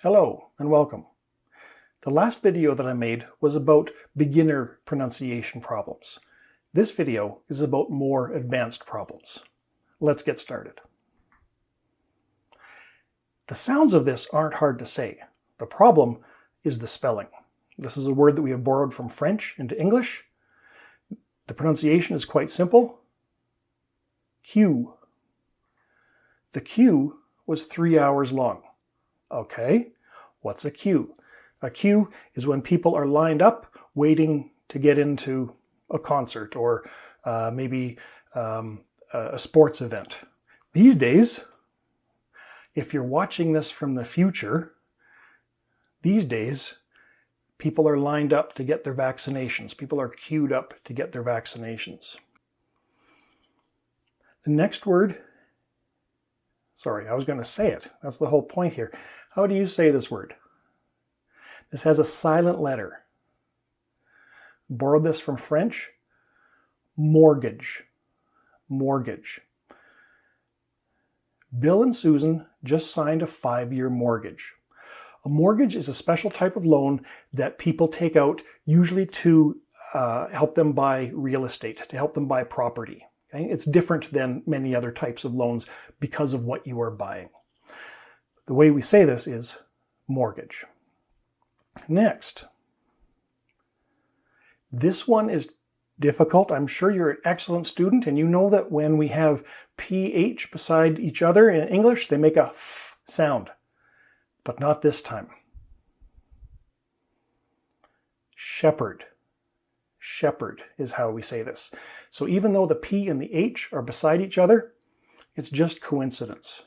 Hello and welcome. The last video that I made was about beginner pronunciation problems. This video is about more advanced problems. Let's get started. The sounds of this aren't hard to say. The problem is the spelling. This is a word that we have borrowed from French into English. The pronunciation is quite simple. Queue. The queue was 3 hours long. Okay, what's a queue? A queue is when people are lined up waiting to get into a concert or maybe a sports event. These days, if you're watching this from the future, these days, people are lined up to get their vaccinations. People are queued up to get their vaccinations. The next word, sorry, I was going to say it. That's the whole point here. How do you say this word? This has a silent letter. Borrowed this from French. Mortgage. Mortgage. Bill and Susan just signed a 5-year mortgage. A mortgage is a special type of loan that people take out usually to help them buy real estate, to help them buy property. Okay? It's different than many other types of loans because of what you are buying. The way we say this is mortgage. Next. This one is difficult. I'm sure you're an excellent student and you know that when we have PH beside each other in English, they make a F sound. But not this time. Shepherd. Shepherd is how we say this. So even though the P and the H are beside each other, it's just coincidence.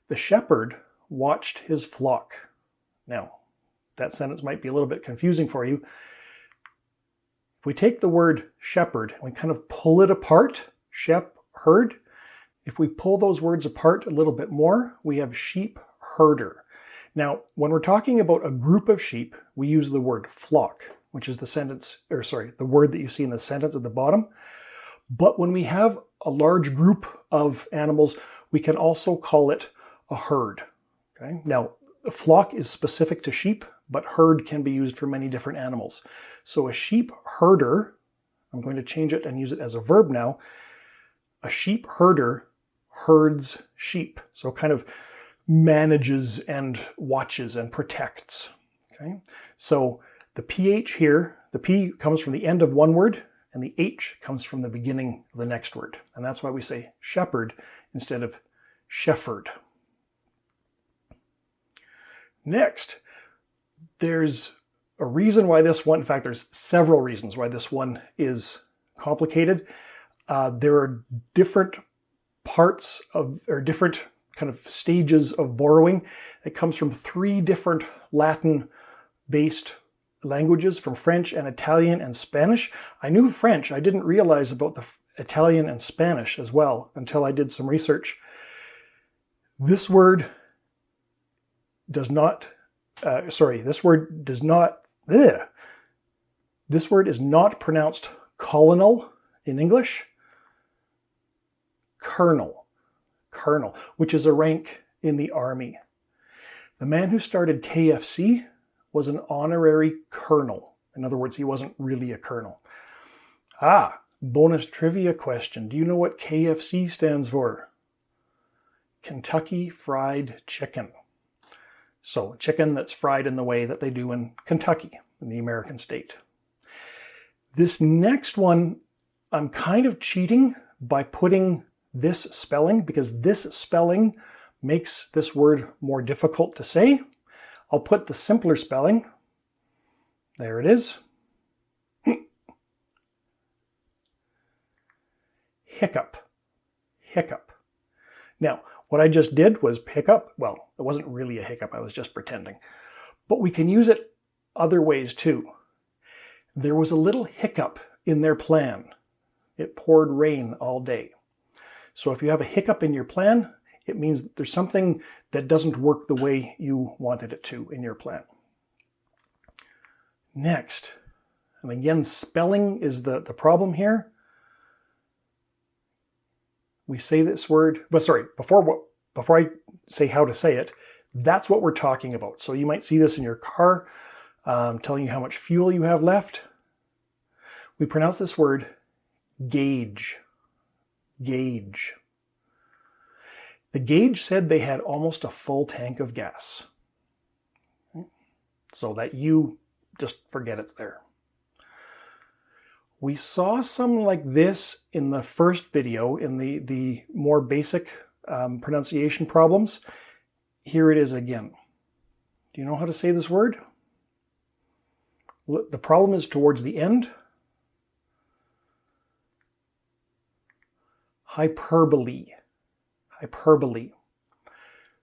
The shepherd watched his flock. Now, that sentence might be a little bit confusing for you. If we take the word shepherd and we kind of pull it apart, shep-herd, if we pull those words apart a little bit more, we have sheep herder. Now, when we're talking about a group of sheep, we use the word flock, which is the word that you see in the sentence at the bottom. But when we have a large group of animals, we can also call it a herd. Okay? Now, a flock is specific to sheep, but herd can be used for many different animals. So a sheep herder, I'm going to change it and use it as a verb now. A sheep herder herds sheep. So kind of manages and watches and protects. Okay? So the PH here, the P comes from the end of one word and the H comes from the beginning of the next word. And that's why we say shepherd instead of shepherd. Next, there's a reason why this one, in fact, there's several reasons why this one is complicated. There are different parts of, or different kind of stages of borrowing. It comes from 3 different Latin-based languages, from French and Italian and Spanish. I knew French. I didn't realize about the Italian and Spanish as well until I did some research. This word does not, this word is not pronounced colonel in English. Colonel, which is a rank in the army. The man who started KFC was an honorary colonel. In other words, he wasn't really a colonel. Bonus trivia question. Do you know what KFC stands for? Kentucky Fried Chicken. So chicken that's fried in the way that they do in Kentucky, in the American state. This next one, I'm kind of cheating by putting this spelling, because this spelling makes this word more difficult to say. I'll put the simpler spelling. There it is. Hiccup. Hiccup. Now, what I just did was hiccup. Well, it wasn't really a hiccup. I was just pretending. But we can use it other ways too. There was a little hiccup in their plan. It poured rain all day. So if you have a hiccup in your plan, it means that there's something that doesn't work the way you wanted it to in your plan. Next, and again, spelling is the problem here. We say this word, but sorry, before I say how to say it, That's what we're talking about. So you might see this in your car, telling you how much fuel you have left. We pronounce this word gauge. Gauge. The gauge said they had almost a full tank of gas. So that you just forget it's there. We saw some like this in the first video, in the more basic pronunciation problems. Here it is again. Do you know how to say this word? The problem is towards the end. Hyperbole. Hyperbole.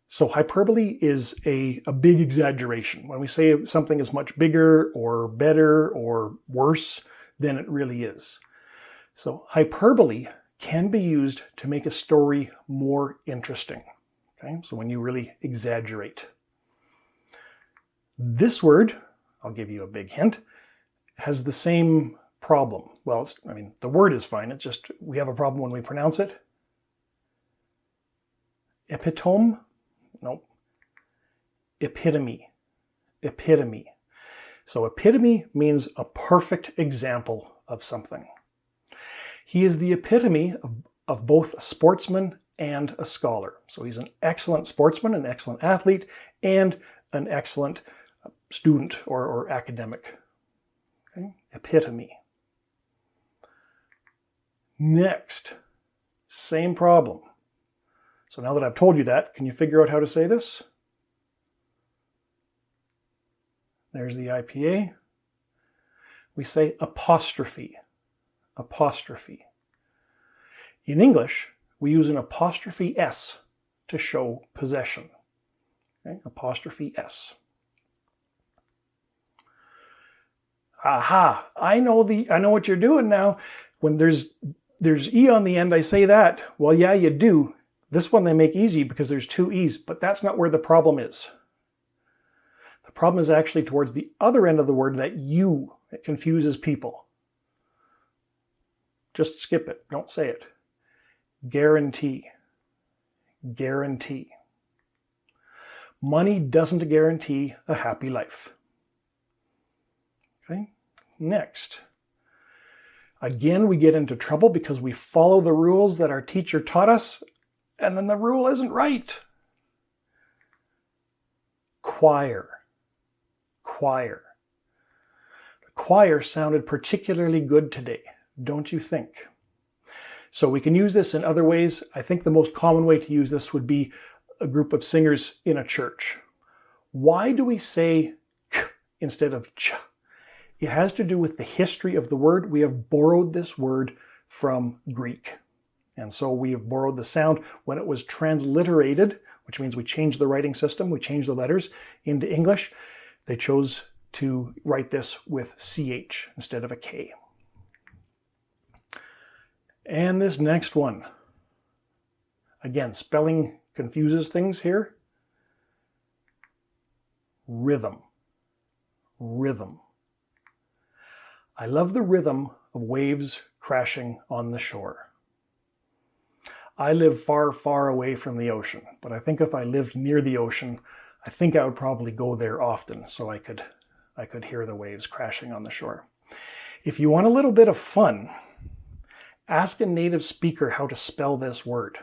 So hyperbole is a big exaggeration. When we say something is much bigger or better or worse than it really is. So hyperbole can be used to make a story more interesting. Okay, so when you really exaggerate. This word, I'll give you a big hint, has the same problem. Well, the word is fine. It's just we have a problem when we pronounce it. Epitome? Nope. Epitome. Epitome. So epitome means a perfect example of something. He is the epitome of both a sportsman and a scholar. So he's an excellent sportsman, an excellent athlete, and an excellent student or academic. Okay? Epitome. Next, same problem. So now that I've told you that, can you figure out how to say this? There's the IPA. We say apostrophe. Apostrophe. In English, we use an apostrophe S to show possession. Okay? Apostrophe S. Aha! I know what you're doing now. When there's E on the end, I say that. Well, yeah, you do. This one they make easy because there's two E's, but that's not where the problem is. The problem is actually towards the other end of the word, that U. It confuses people. Just skip it. Don't say it. Guarantee. Guarantee. Money doesn't guarantee a happy life. Okay, next. Again, we get into trouble because we follow the rules that our teacher taught us, and then the rule isn't right. Choir. Choir. The choir sounded particularly good today, don't you think? So we can use this in other ways. I think the most common way to use this would be a group of singers in a church. Why do we say k instead of ch? It has to do with the history of the word. We have borrowed this word from Greek. And so we have borrowed the sound when it was transliterated, which means we changed the writing system, we changed the letters into English. They chose to write this with CH instead of a K. And this next one. Again, spelling confuses things here. Rhythm. Rhythm. I love the rhythm of waves crashing on the shore. I live far, far away from the ocean, but I think if I lived near the ocean, I think I would probably go there often so I could hear the waves crashing on the shore. If you want a little bit of fun, ask a native speaker how to spell this word.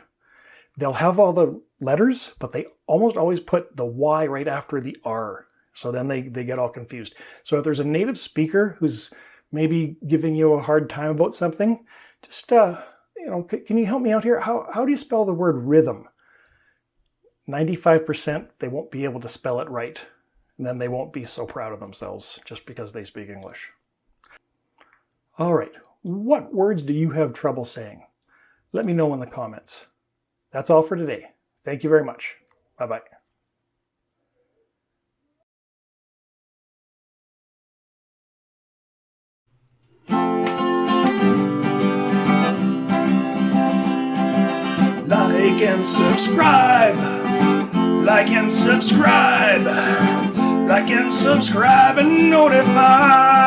They'll have all the letters, but they almost always put the Y right after the R. So then they get all confused. So if there's a native speaker who's maybe giving you a hard time about something, just, can you help me out here? How do you spell the word rhythm? 95% they won't be able to spell it right. And then they won't be so proud of themselves just because they speak English. All right, what words do you have trouble saying? Let me know in the comments. That's all for today. Thank you very much. Bye-bye. Like and subscribe. Like and subscribe. Like and subscribe and notify.